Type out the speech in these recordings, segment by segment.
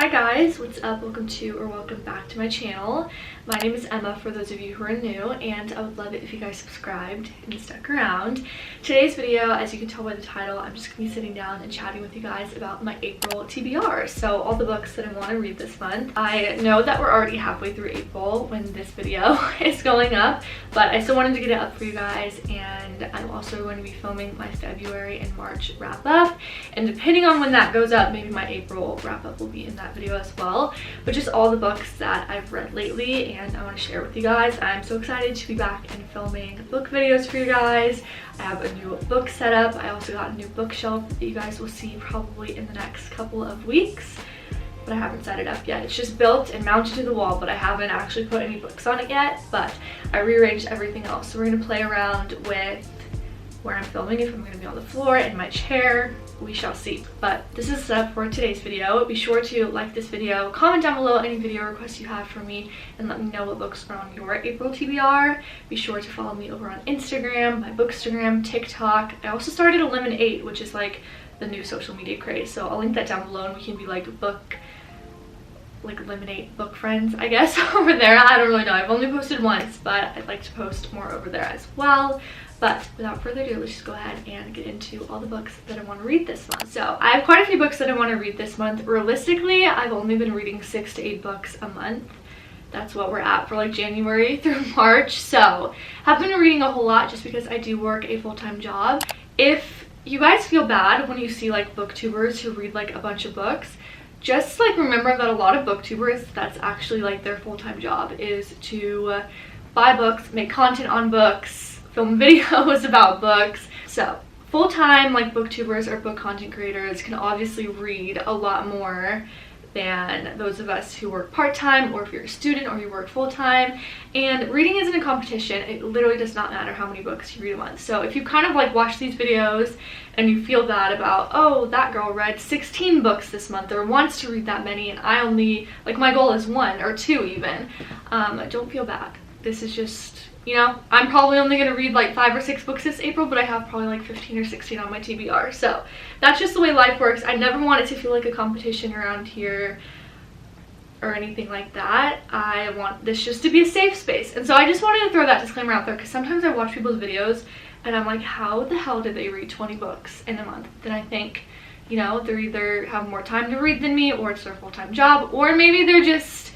Hi guys, what's up? Welcome back to my channel. My name is Emma for those of you who are new, and I would love it if you guys subscribed and stuck around. Today's video, as you can tell by the title, I'm just gonna be sitting down and chatting with you guys about my April TBR. So all the books that I want to read this month. I know that we're already halfway through April when this video is going up, but I still wanted to get it up for you guys, and I'm also going to be filming my February and March wrap up, and depending on when that goes up, maybe my April wrap up will be in that video as well. But just all the books that I've read lately and I want to share with you guys. I'm so excited to be back and filming book videos for you guys. I have a new book set up. I also got a new bookshelf that you guys will see probably in the next couple of weeks, but I haven't set it up yet. It's just built and mounted to the wall, but I haven't actually put any books on it yet. But I rearranged everything else, so we're going to play around with where I'm filming, if I'm going to be on the floor, in my chair, we shall see. But this is set up for today's video. Be sure to like this video, comment down below any video requests you have for me, and let me know what books are on your April TBR. Be sure to follow me over on Instagram, my Bookstagram, TikTok. I also started a Lemon8, which is like the new social media craze, so I'll link that down below, and we can be like Lemon8 book friends, I guess, over there. I don't really know. I've only posted once, but I'd like to post more over there as well. But without further ado, let's just go ahead and get into all the books that I want to read this month. So I have quite a few books that I want to read this month. Realistically, I've only been reading 6 to 8 books a month. That's what we're at for like January through March. So haven't been reading a whole lot just because I do work a full-time job. If you guys feel bad when you see like booktubers who read like a bunch of books, just like remember that a lot of booktubers, that's actually like their full-time job, is to buy books, make content on books, film videos about books. So full-time like booktubers or book content creators can obviously read a lot more than those of us who work part-time, or if you're a student or you work full-time. And reading isn't a competition. It literally does not matter how many books you read a month. So if you kind of like watch these videos and you feel bad about, oh, that girl read 16 books this month or wants to read that many, and I only, like, my goal is 1 or 2 even, don't feel bad. This is just, you know, I'm probably only going to read like 5 or 6 books this April, but I have probably like 15 or 16 on my TBR. So that's just the way life works. I never want it to feel like a competition around here or anything like that. I want this just to be a safe space. And so I just wanted to throw that disclaimer out there, because sometimes I watch people's videos and I'm like, how the hell did they read 20 books in a month? Then I think, you know, they're either have more time to read than me, or it's their full-time job, or maybe they're just,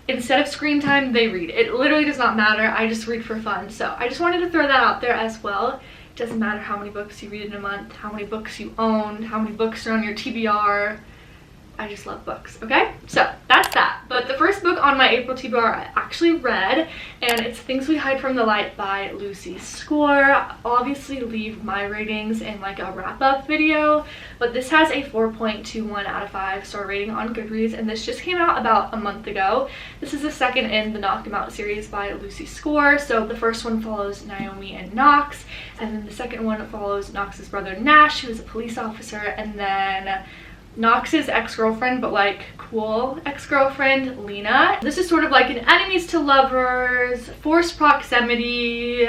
instead of screen time, they read. It literally does not matter. I just read for fun. So I just wanted to throw that out there as well. It doesn't matter how many books you read in a month, how many books you own, how many books are on your TBR. I just love books, okay? So that's that. But the first book on my April TBR I actually read, and it's Things We Hide from the Light by Lucy Score. I'll obviously leave my ratings in like a wrap-up video, but this has a 4.21 out of 5 star rating on Goodreads, and this just came out about a month ago. This is the second in the Knock 'Em Out series by Lucy Score. So the first one follows Naomi and Knox, and then the second one follows Knox's brother Nash, who is a police officer, and then Knox's ex-girlfriend, but like cool ex-girlfriend, Lena. This is sort of like an enemies to lovers, forced proximity,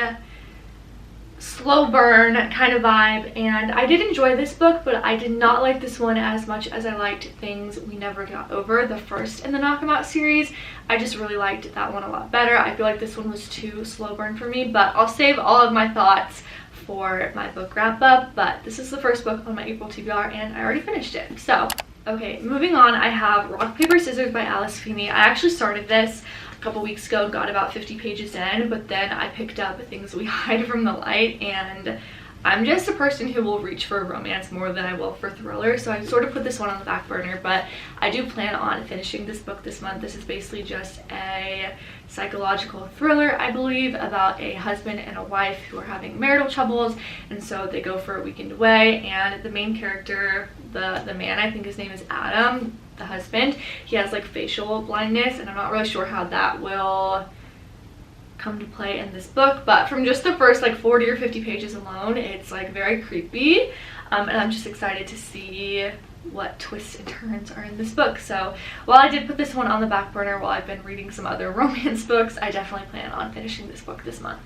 slow burn kind of vibe. And I did enjoy this book, but I did not like this one as much as I liked Things We Never Got Over, the first in the Knock 'Em Out series. I just really liked that one a lot better. I feel like this one was too slow burn for me, but I'll save all of my thoughts for my book wrap up. But this is the first book on my April TBR, and I already finished it. So okay, moving on, I have Rock Paper Scissors by Alice Feeney. I actually started this a couple weeks ago and got about 50 pages in, but then I picked up Things We Hide from the Light, and I'm just a person who will reach for romance more than I will for thriller, so I sort of put this one on the back burner. But I do plan on finishing this book this month. This is basically just a psychological thriller, I believe, about a husband and a wife who are having marital troubles, and so they go for a weekend away. And the main character, the man, I think his name is Adam, the husband, he has like facial blindness, and I'm not really sure how that will come to play in this book, but from just the first like 40 or 50 pages alone, it's like very creepy, and I'm just excited to see what twists and turns are in this book. So while I did put this one on the back burner while I've been reading some other romance books, I definitely plan on finishing this book this month.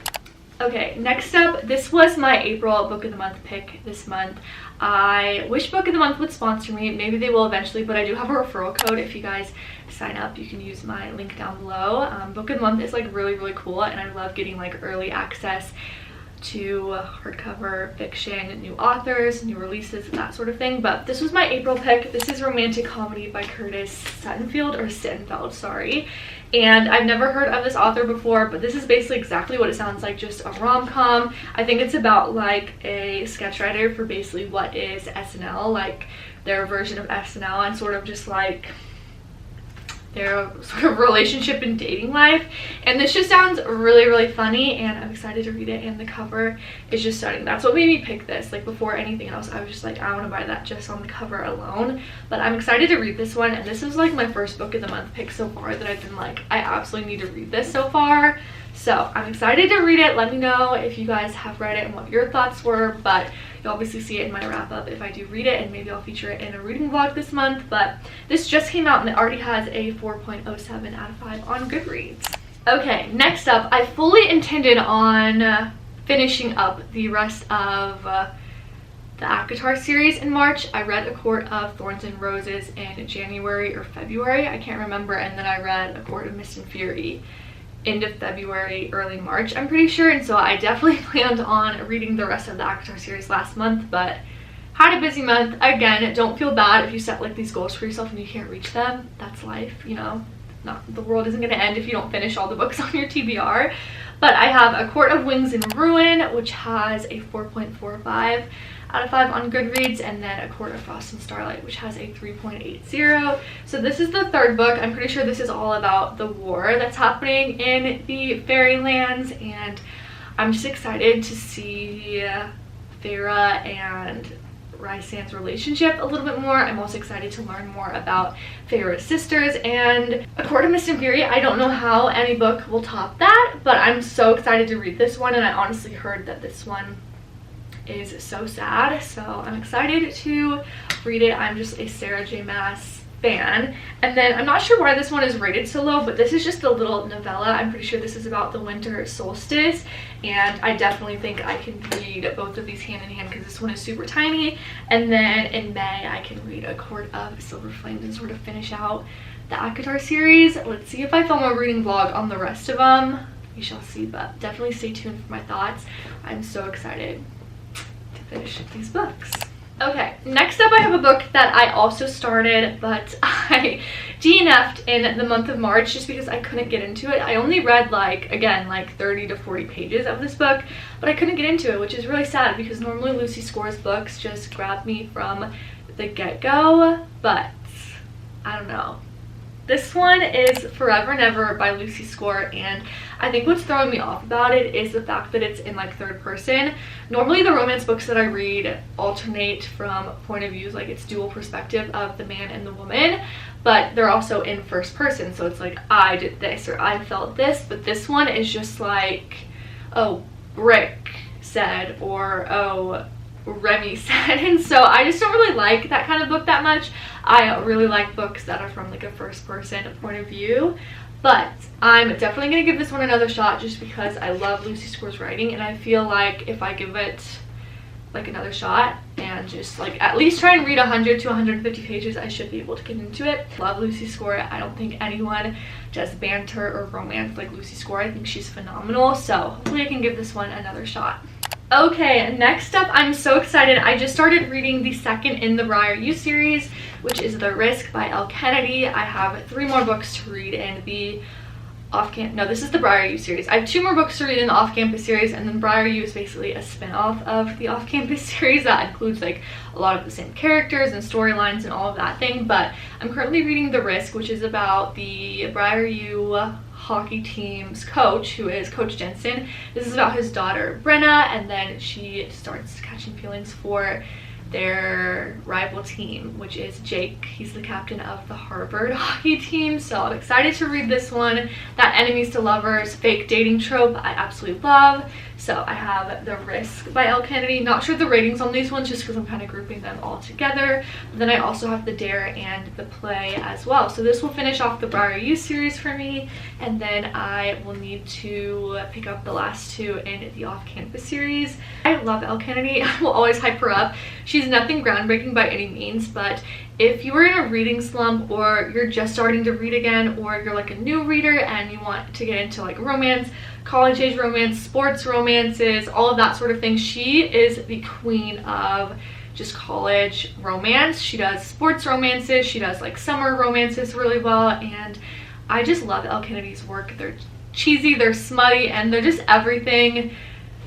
Okay, next up, this was my April book of the month pick this month. I wish book of the month would sponsor me. Maybe they will eventually, but I do have a referral code. If you guys sign up, you can use my link down below. Book of the month is like really cool, and I love getting like early access to hardcover fiction, new authors, new releases, that sort of thing. But this was my April pick. This is romantic comedy by Sittenfeld, sorry. And I've never heard of this author before, but this is basically exactly what it sounds like, just a rom-com. I think it's about like a sketch writer for basically what is SNL, like their version of SNL, and sort of just like their sort of relationship and dating life. And this just sounds really funny, and I'm excited to read it, and the cover is just stunning. That's what made me pick this. Like before anything else, I was just like, I want to buy that just on the cover alone. But I'm excited to read this one, and this is like my first book of the month pick so far that I've been like, I absolutely need to read this so far. So I'm excited to read it. Let me know if you guys have read it and what your thoughts were, but you'll obviously see it in my wrap up if I do read it, and maybe I'll feature it in a reading vlog this month. But this just came out and it already has a 4.07 out of 5 on Goodreads. Okay, next up, I fully intended on finishing up the rest of the ACOTAR series in March. I read A Court of Thorns and Roses in January or February, I can't remember, and then I read A Court of Mist and Fury end of February, early March, I'm pretty sure. And so I definitely planned on reading the rest of the ACOTAR series last month, but had a busy month. Again, don't feel bad if you set like these goals for yourself and you can't reach them. That's life, you know. The world isn't going to end if you don't finish all the books on your TBR. But I have A Court of Wings and Ruin, which has a 4.45 out of 5 on Goodreads, and then A Court of Frost and Starlight, which has a 3.80. So this is the third book. I'm pretty sure this is all about the war that's happening in the fairylands, and I'm just excited to see Feyre and Rhysand's relationship a little bit more. I'm also excited to learn more about Feyre's sisters, and A Court of Mist and Fury, I don't know how any book will top that, but I'm so excited to read this one. And I honestly heard that this one is so sad, so I'm excited to read it. I'm just a Sarah J Maas fan. And then I'm not sure why this one is rated so low, but this is just a little novella. I'm pretty sure this is about the winter solstice, and I definitely think I can read both of these hand in hand because this one is super tiny. And then in May I can read A Court of Silver Flames and sort of finish out the ACOTAR series. Let's see if I film a reading vlog on the rest of them. We shall see, but definitely stay tuned for my thoughts. I'm so excited to finish these books. Okay, next up I have a book that I also started, but I DNF'd in the month of March just because I couldn't get into it. I only read like 30 to 40 pages of this book, but I couldn't get into it, which is really sad because normally Lucy Score's books just grab me from the get-go, but I don't know. This one is Forever Never by Lucy Score, and I think what's throwing me off about it is the fact that it's in like third person. Normally the romance books that I read alternate from point of views, like it's dual perspective of the man and the woman, but they're also in first person, so it's like I did this or I felt this. But this one is just like, oh, Rick said, or oh, Remy said. And so I just don't really like that kind of book that much. I really like books that are from like a first person point of view, but I'm definitely gonna give this one another shot just because I love Lucy Score's writing, and I feel like if I give it like another shot and just like at least try and read 100 to 150 pages, I should be able to get into it. Love Lucy Score. I don't think anyone does banter or romance like Lucy Score. I think she's phenomenal, so hopefully I can give this one another shot. Okay, next up, I'm so excited. I just started reading the second in the Briar U series, which is The Risk by Elle Kennedy. I have 3 more books to read in the this is the Briar U series. I have 2 more books to read in the off-campus series, and then Briar U is basically a spin-off of the off-campus series that includes like a lot of the same characters and storylines and all of that thing. But I'm currently reading The Risk, which is about the Briar U hockey team's coach, who is Coach Jensen. This is about his daughter Brenna, and then she starts catching feelings for their rival team, which is Jake. He's the captain of the Harvard hockey team. So I'm excited to read this one. That enemies to lovers fake dating trope I absolutely love. So I have The Risk by Elle Kennedy. Not sure the ratings on these ones just because I'm kind of grouping them all together. But then I also have The Dare and The Play as well. So this will finish off the Briar You series for me. And then I will need to pick up the last two in the Off Campus series. I love Elle Kennedy. I will always hype her up. She's nothing groundbreaking by any means, but if you were in a reading slump, or you're just starting to read again, or you're like a new reader and you want to get into like romance, college age romance, sports romances, all of that sort of thing, she is the queen of just college romance. She does sports romances, she does like summer romances really well, and I just love Elle Kennedy's work. They're cheesy, they're smutty, and they're just everything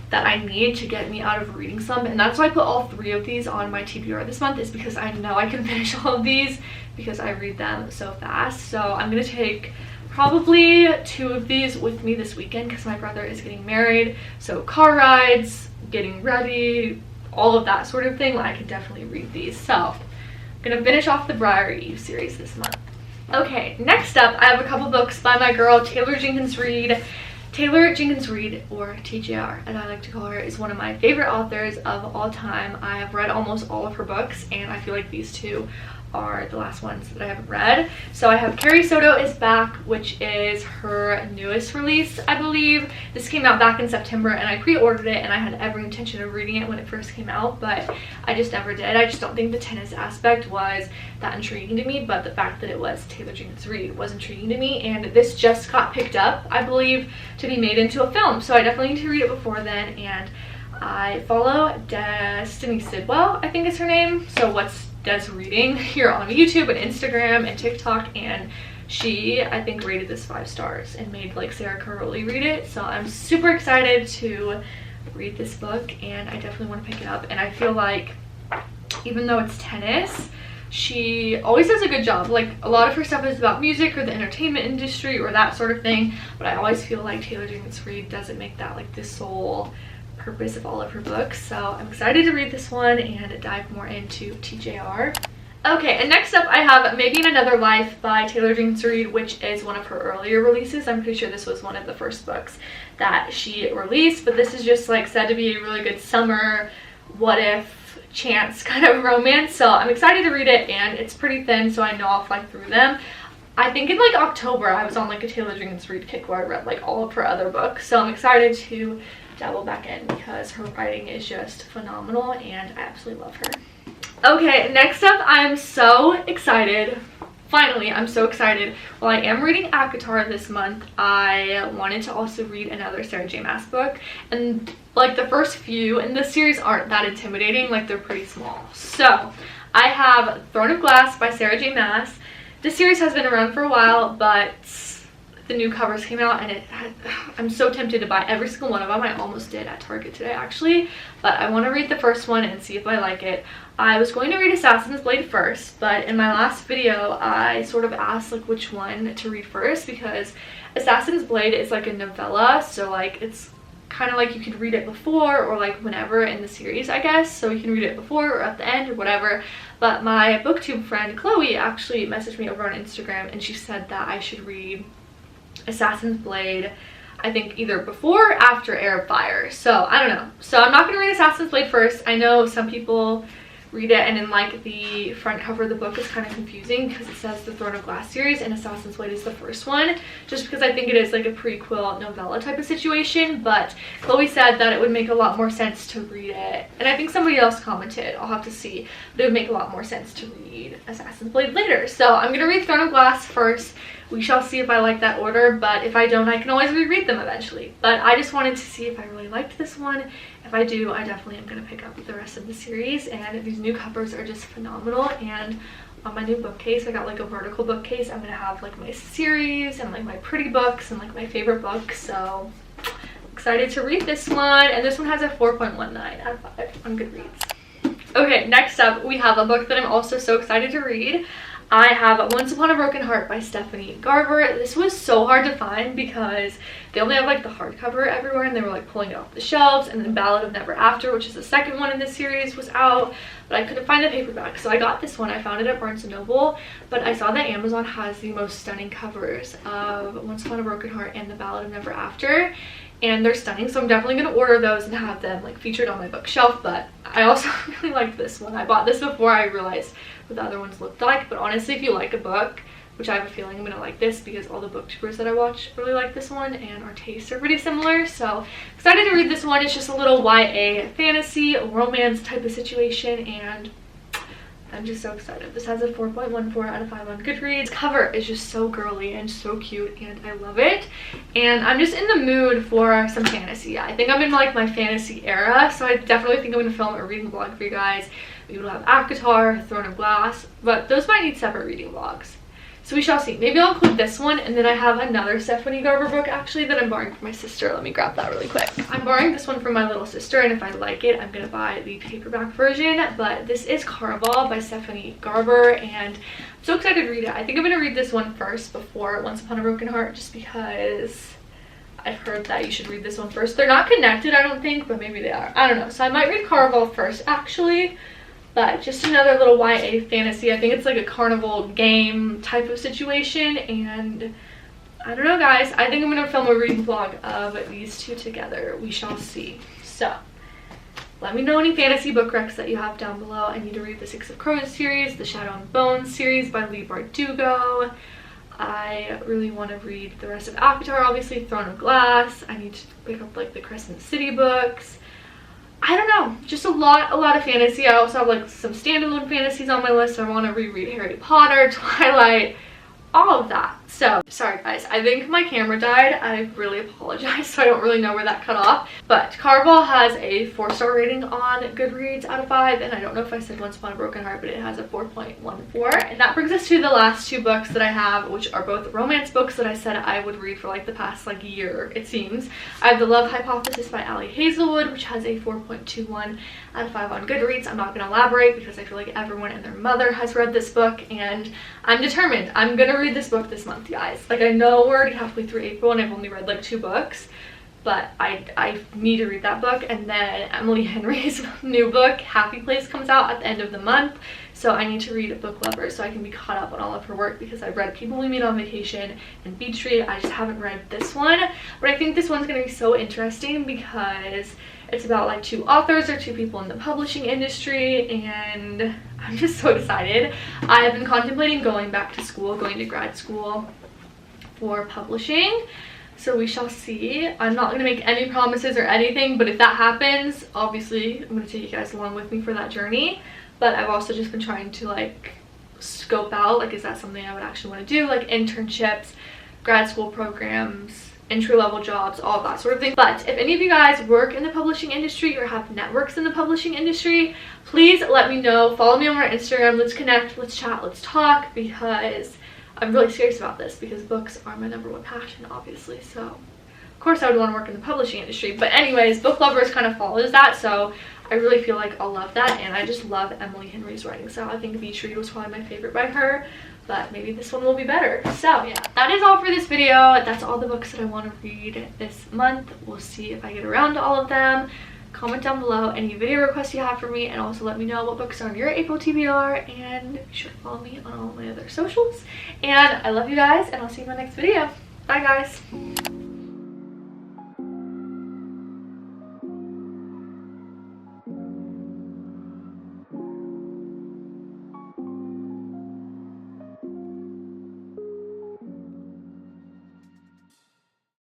that I need to get me out of a reading slump. And that's why I put all three of these on my TBR this month, is because I know I can finish all of these because I read them so fast. So I'm gonna take probably 2 of these with me this weekend because my brother is getting married. So car rides, getting ready, all of that sort of thing, I can definitely read these. So I'm gonna finish off the Briar You series this month. Okay, next up I have a couple books by my girl Taylor Jenkins Reid. Taylor Jenkins Reid, or TJR as I like to call her, is one of my favorite authors of all time. I have read almost all of her books, and I feel like these two are the last ones that I haven't read. So I have Carrie Soto is Back, which is her newest release, I believe. This came out back in September, and I pre-ordered it, and I had every intention of reading it when it first came out, but I just never did. I just don't think the tennis aspect was that intriguing to me, but the fact that it was Taylor Jenkins Reid was intriguing to me, and this just got picked up, I believe, to be made into a film, so I definitely need to read it before then. And I follow Destiny Sidwell, I think is her name, so What's Des Reading, here on YouTube and Instagram and TikTok, and she, I think, rated this 5 stars and made like Sarah Caroli read it. So I'm super excited to read this book, and I definitely want to pick it up. And I feel like even though it's tennis, she always does a good job. Like, a lot of her stuff is about music or the entertainment industry or that sort of thing, but I always feel like Taylor Jenkins Reid doesn't make that like the sole purpose of all of her books. So I'm excited to read this one and dive more into TJR. Okay, and next up I have Maybe in Another Life by Taylor Jenkins Reid, which is one of her earlier releases. I'm pretty sure this was one of the first books that she released, but this is just like said to be a really good summer what if chance kind of romance. So I'm excited to read it, and it's pretty thin, so I know I'll fly through them. I think in like October I was on like a Taylor Jenkins Reid kick where I read like all of her other books, so I'm excited to dabble back in because her writing is just phenomenal and I absolutely love her. Okay, next up, I'm so excited. Finally, I'm so excited. While I am reading ACOTAR this month, I wanted to also read another Sarah J Maas book, and like the first few in this series aren't that intimidating, like they're pretty small. So I have Throne of Glass by Sarah J Maas. This series has been around for a while, but the new covers came out, and I'm so tempted to buy every single one of them. I almost did at Target today actually, but I want to read the first one and see if I like it. I was going to read Assassin's Blade first, but in my last video I sort of asked like which one to read first, because Assassin's Blade is like a novella, so like it's kind of like you could read it before or like whenever in the series, I guess. So you can read it before or at the end or whatever. But my booktube friend Chloe actually messaged me over on Instagram, and she said that I should read Assassin's Blade, I think either before or after Arab Fire. So I don't know. So I'm not going to read Assassin's Blade first. I know some people read it, and in like the front cover of the book is kind of confusing because it says the Throne of Glass series and Assassin's Blade is the first one, just because I think it is like a prequel novella type of situation. But Chloe said that it would make a lot more sense to read it, and I think somebody else commented, I'll have to see, but it would make a lot more sense to read Assassin's Blade later. So I'm gonna read Throne of Glass first. We shall see if I like that order, but if I don't, I can always reread them eventually. But I just wanted to see if I really liked this one. If I do, I definitely am going to pick up the rest of the series, and these new covers are just phenomenal. And on my new bookcase, I got like a vertical bookcase. I'm going to have like my series and like my pretty books and like my favorite books. So I'm excited to read this one, and this one has a 4.19 out of 5 on Goodreads. Okay, next up we have a book that I'm also so excited to read. I have Once Upon a Broken Heart by Stephanie Garber. This was so hard to find because they only have like the hardcover everywhere and they were like pulling it off the shelves, and then Ballad of Never After, which is the second one in this series, was out, but I couldn't find the paperback, so I got this one. I found it at Barnes & Noble, but I saw that Amazon has the most stunning covers of Once Upon a Broken Heart and the Ballad of Never After, and they're stunning, so I'm definitely going to order those and have them like featured on my bookshelf. But I also really liked this one. I bought this before I realized what the other ones looked like, but honestly, if you like a book, which I have a feeling I'm gonna like this because all the booktubers that I watch really like this one and our tastes are pretty similar, so excited to read this one. It's just a little YA fantasy romance type of situation, and I'm just so excited. This has a 4.14 out of 5 on Goodreads. Cover is just so girly and so cute, and I love it. And I'm just in the mood for some fantasy. I think I'm in like my fantasy era, so I definitely think I'm going to film a reading vlog for you guys. We will have Akatar, Throne of Glass, but those might need separate reading vlogs. So we shall see. Maybe I'll include this one, and then I have another Stephanie Garber book actually that I'm borrowing from my sister. Let me grab that really quick. I'm borrowing this one from my little sister, and if I like it, I'm gonna buy the paperback version. But this is Caraval by Stephanie Garber, and I'm so excited to read it. I think I'm gonna read this one first before Once Upon a Broken Heart, just because I've heard that you should read this one first. They're not connected, I don't think, but maybe they are. I don't know. So I might read Caraval first, actually. But just another little YA fantasy. I think it's like a carnival game type of situation, and I don't know, guys. I think I'm going to film a reading vlog of these two together. We shall see. So let me know any fantasy book recs that you have down below. I need to read the Six of Crows series, the Shadow and Bones series by Leigh Bardugo. I really want to read the rest of Akatar, obviously, Throne of Glass. I need to pick up like the Crescent City books. I don't know, just a lot of fantasy. I also have like some standalone fantasies on my list. I want to reread Harry Potter, Twilight, all of that. So sorry guys, I think my camera died. I really apologize. So I don't really know where that cut off, but Caraval has a 4-star rating on Goodreads out of 5, and I don't know if I said Once Upon a Broken Heart, but it has a 4.14. And that brings us to the last two books that I have, which are both romance books that I said I would read for like the past like year, it seems. I have The Love Hypothesis by Ali Hazelwood, which has a 4.21 out of 5 on Goodreads. I'm not going to elaborate because I feel like everyone and their mother has read this book, and I'm determined. I'm going to read this book this month, guys. Like, I know we're already halfway through April and I've only read like 2 books, but I need to read that book. And then Emily Henry's new book, Happy Place, comes out at the end of the month, so I need to read Book Lovers so I can be caught up on all of her work, because I've read People We Meet on Vacation and Beach Read. I just haven't read this one, but I think this one's going to be so interesting because it's about like 2 authors or 2 people in the publishing industry, and I'm just so excited. I have been contemplating going back to school, going to grad school for publishing, so we shall see. I'm not going to make any promises or anything, but if that happens, obviously I'm going to take you guys along with me for that journey. But I've also just been trying to like scope out, like, is that something I would actually want to do, like internships, grad school programs, entry-level jobs, all of that sort of thing. But if any of you guys work in the publishing industry or have networks in the publishing industry, please let me know. Follow me on my Instagram. Let's connect, let's chat, let's talk, because I'm really serious about this, because books are my #1 passion, obviously. So of course I would want to work in the publishing industry, but anyways, Book Lovers kind of follows that, so I really feel like I'll love that. And I just love Emily Henry's writing style. I think Beach Read was probably my favorite by her, but maybe this one will be better. So yeah, that is all for this video. That's all the books that I want to read this month. We'll see if I get around to all of them. Comment down below any video requests you have for me, and also let me know what books are on your April TBR, and be sure to follow me on all my other socials. And I love you guys, and I'll see you in my next video. Bye guys.